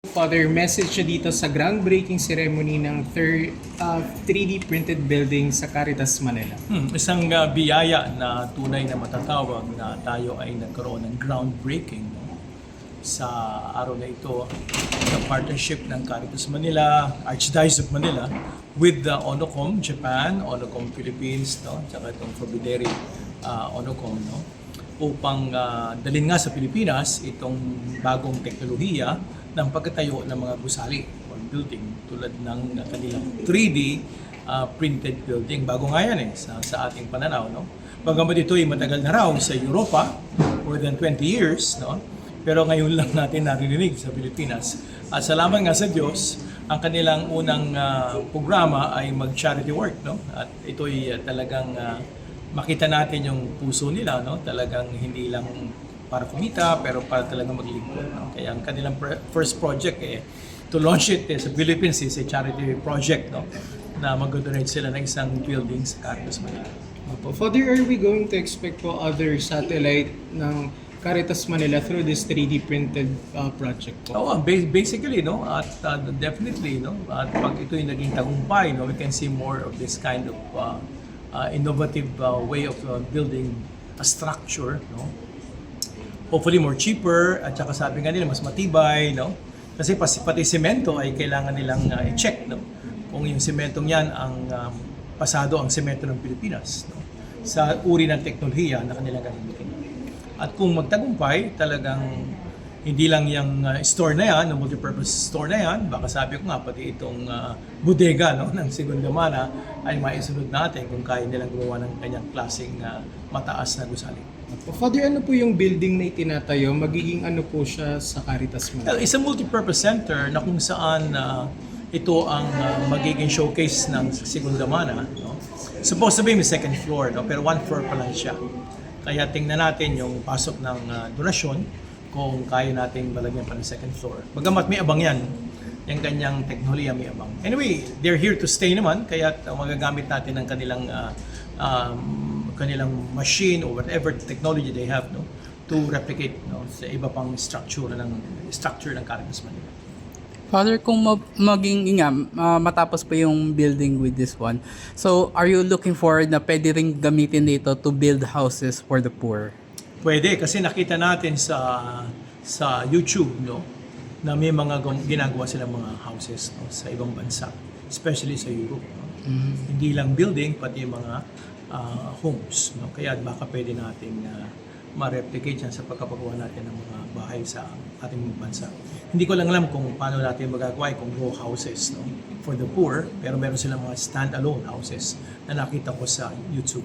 Father, message niyo dito sa groundbreaking ceremony ng 3D printed building sa Caritas Manila. Isang biyaya na tunay na matatawag na tayo ay nagkaroon ng groundbreaking, no? Sa araw na ito, the partnership ng Caritas Manila, Archdiocese of Manila, with the Onocom Japan, Onocom Philippines, no? Tsaka itong Provideri Onocom, no? Upang dalhin nga sa Pilipinas itong bagong teknolohiya ng pagkatayo ng mga gusali or building tulad ng kanilang 3D printed building. Bago nga yan sa ating pananaw. No? Bagamat ito ay matagal na raw sa Europa, more than 20 years, no? Pero ngayon lang natin narinig sa Pilipinas. At salamat nga sa Diyos, ang kanilang unang programa ay mag-charity work. No? At ito ay talagang makita natin yung puso nila, no? Talagang hindi lang para kumita, pero para talagang maglingkod. No? Kaya ang kanilang first project to launch it sa Philippines is a charity project, no? Na mag-donate sila ng isang building sa Caritas Manila. Father, are we going to expect po other satellite ng Caritas Manila through this 3D printed project po? Oh, basically, no? At definitely, no? At pag ito yung naging tagumpay, no? We can see more of this kind of innovative way of building a structure, no? Hopefully more cheaper, at saka sabi nga nila mas matibay, no? Kasi pati semento ay kailangan nilang i-check, no? Kung yung sementong yan ang pasado ang semento ng Pilipinas, no? Sa uri ng teknolohiya na kanilang gagamitin. At kung magtagumpay, talagang hindi lang yung store na yan, yung multipurpose store na yan, baka sabi ko nga pati itong bodega, no, ng Segunda Mana ay maisunod natin kung kaya nilang gumawa ng kanyang klaseng mataas na gusali. Father, ano po yung building na itinatayo? Magiging ano po siya sa Caritas Manila? Well, it's a multipurpose center na kung saan ito ang magiging showcase ng Segunda Mana. No? Supposed to be may second floor, no? Pero one floor pa lang siya. Kaya tingnan natin yung pasok ng donasyon kung kaya natin balagyan pa ng second floor. Bagamat may abang yan, yung kanyang teknolohiya may abang. Anyway, they're here to stay naman, kaya magagamit natin ang kanilang machine or whatever technology they have, no, to replicate, no, sa iba pang structure ng Caritas Manila. Father, kung matapos pa yung building with this one, so are you looking forward na pwede rin gamitin dito to build houses for the poor? Pwede, kasi nakita natin sa YouTube, no, na may mga ginagawa silang mga houses, no, sa ibang bansa, especially sa Europe. No? Hindi lang building, pati mga homes. No? Kaya baka pwede natin ma-replicate yan sa pagkapagawa natin ng mga bahay sa ating bansa. Hindi ko lang alam kung paano natin magagawa kung row houses, no, for the poor, pero meron silang mga stand-alone houses na nakita ko sa YouTube.